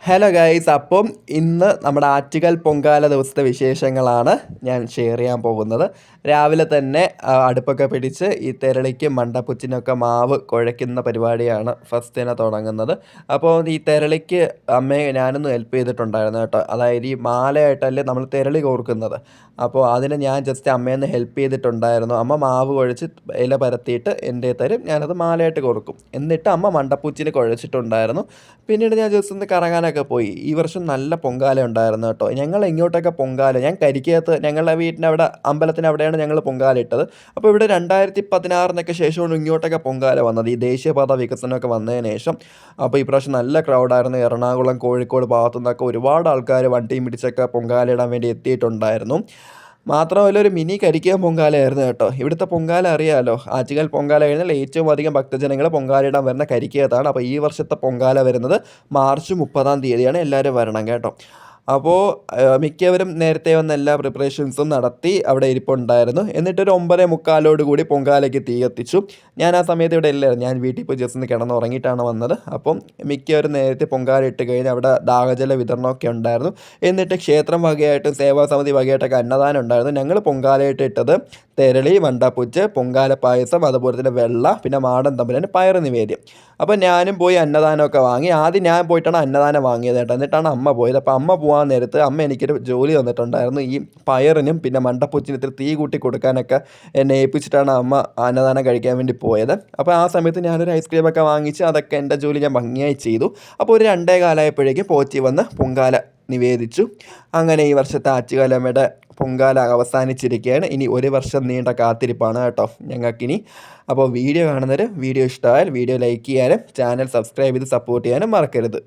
Hello guys, അപ്പം ഇന്ന് നമ്മുടെ ആറ്റുകാൽ പൊങ്കാല ദിവസത്തെ വിശേഷങ്ങളാണ് ഞാൻ ഷെയർ ചെയ്യാൻ പോകുന്നത്. രാവിലെ തന്നെ അടുപ്പൊക്കെ പിടിച്ച് ഈ തെരളിക്കും മണ്ടപ്പുച്ചിനൊക്കെ മാവ് കുഴയ്ക്കുന്ന പരിപാടിയാണ് ഫസ്റ്റിനെ തുടങ്ങുന്നത്. അപ്പോൾ ഈ തെരളിക്ക് അമ്മയെ ഞാനൊന്ന് ഹെൽപ്പ് ചെയ്തിട്ടുണ്ടായിരുന്നു കേട്ടോ. അതായത് ഈ മാലയായിട്ടല്ലേ നമ്മൾ തെരളി കോർക്കുന്നത്. അപ്പോൾ അതിന് ഞാൻ ജസ്റ്റ് അമ്മയെന്ന് ഹെൽപ്പ് ചെയ്തിട്ടുണ്ടായിരുന്നു. അമ്മ മാവ് കുഴച്ച് ഇല പരത്തിയിട്ട് എൻ്റെ തരും, ഞാനത് മാലയായിട്ട് കോർക്കും. എന്നിട്ട് അമ്മ മണ്ടപ്പൂച്ചിന് കുഴച്ചിട്ടുണ്ടായിരുന്നു. പിന്നീട് ഞാൻ ജസ്റ്റ് ഒന്ന് കറങ്ങാനൊക്കെ പോയി. ഈ വർഷം നല്ല പൊങ്കാല ഉണ്ടായിരുന്നു കേട്ടോ. ഞങ്ങൾ ഇങ്ങോട്ടൊക്കെ പൊങ്കാല, ഞാൻ കരിക്കകത്ത് ഞങ്ങളുടെ വീട്ടിൻ്റെ അവിടെ അമ്പലത്തിന് അവിടെയാണ് ഞങ്ങൾ പൊങ്കാല ഇട്ടത്. അപ്പോൾ ഇവിടെ 2016 ശേഷമാണ് ഇങ്ങോട്ടൊക്കെ പൊങ്കാല വന്നത്, ഈ ദേശീയപാത വികസനമൊക്കെ വന്നതിന് ശേഷം. അപ്പോൾ ഇപ്രാവശ്യം നല്ല ക്രൗഡായിരുന്നു. എറണാകുളം, കോഴിക്കോട് ഭാഗത്തു നിന്നൊക്കെ ഒരുപാട് ആൾക്കാർ വണ്ടിയും പിടിച്ചൊക്കെ പൊങ്കാല ഇടാൻ വേണ്ടി എത്തിയിട്ടുണ്ടായിരുന്നു. മാത്രമല്ല ഒരു മിനി കരിക്കാൻ പൊങ്കാലയായിരുന്നു കേട്ടോ. ഇവിടുത്തെ പൊങ്കാല അറിയാമല്ലോ, ആറ്റുകാൽ പൊങ്കാല കഴിഞ്ഞാൽ ഏറ്റവും അധികം ഭക്തജനങ്ങൾ പൊങ്കാലയിടാൻ വരുന്ന കരിക്കകത്താണ്. അപ്പോൾ ഈ വർഷത്തെ പൊങ്കാല വരുന്നത് മാർച്ച് 30 എല്ലാവരും വരണം കേട്ടോ. അപ്പോൾ മിക്കവരും നേരത്തെ വന്ന എല്ലാ പ്രിപ്പറേഷൻസും നടത്തി അവിടെ ഇരിപ്പുണ്ടായിരുന്നു. എന്നിട്ടൊരു 9:45 കൂടി പൊങ്കാലയ്ക്ക് തീ കത്തിച്ചു. ഞാൻ ആ സമയത്ത് ഇവിടെ ഇല്ലായിരുന്നു, ഞാൻ വീട്ടിൽ പോയി ജസ്റ്റ് ഒന്ന് കിടന്നുറങ്ങിയിട്ടാണ് വന്നത്. അപ്പം മിക്കവരും നേരത്തെ പൊങ്കാല ഇട്ട് കഴിഞ്ഞ് അവിടെ ദാഹജല വിതരണമൊക്കെ ഉണ്ടായിരുന്നു. എന്നിട്ട് ക്ഷേത്രം വകയായിട്ടും സേവാസമിതി വകയായിട്ടൊക്കെ അന്നദാനം ഉണ്ടായിരുന്നു. ഞങ്ങൾ പൊങ്കാലയിട്ട് ഇട്ടത് തെരളി, വണ്ടാപ്പുച്ച്, പൊങ്കാല പായസം, അതുപോലെ തന്നെ വെള്ള, പിന്നെ മാടൻ തമ്പുരാന് പയറ് നിവേദ്യം. അപ്പോൾ ഞാനും പോയി അന്നദാനമൊക്കെ വാങ്ങി. ആദ്യം ഞാൻ പോയിട്ടാണ് അന്നദാനം വാങ്ങിയത് കേട്ടോ. എന്നിട്ടാണ് അമ്മ പോയത്. അപ്പോൾ അമ്മ പോകാൻ നേരത്ത് അമ്മ എനിക്കൊരു ജോലി തന്നിട്ടുണ്ടായിരുന്നു. ഈ പയറിനും പിന്നെ മണ്ടപ്പൂച്ചിനും ഇത്തിരി തീ കൂട്ടി കൊടുക്കാനൊക്കെ എന്നെ ഏൽപ്പിച്ചിട്ടാണ് അമ്മ അന്നദാനം കഴിക്കാൻ വേണ്ടി പോയത്. അപ്പോൾ ആ സമയത്ത് ഞാനൊരു ഐസ്ക്രീമൊക്കെ വാങ്ങിച്ച് അതൊക്കെ എൻ്റെ ജോലി ഞാൻ ഭംഗിയായി ചെയ്തു. അപ്പോൾ ഒരു 2:15 പോറ്റി വന്ന് പൊങ്കാല നിവേദിച്ചു. അങ്ങനെ ഈ വർഷത്തെ ആറ്റുകാലമ്മയുടെ പൊങ്കാല അവസാനിച്ചിരിക്കുകയാണ്. ഇനി ഒരു വർഷം നീണ്ട കാത്തിരിപ്പാണ് കേട്ടോ ഞങ്ങൾക്കിനി. അപ്പോൾ വീഡിയോ കാണുന്നവർ വീഡിയോ ഇഷ്ടമായാൽ വീഡിയോ ലൈക്ക് ചെയ്യാനും ചാനൽ സബ്സ്ക്രൈബ് ചെയ്ത് സപ്പോർട്ട് ചെയ്യാനും മറക്കരുത്.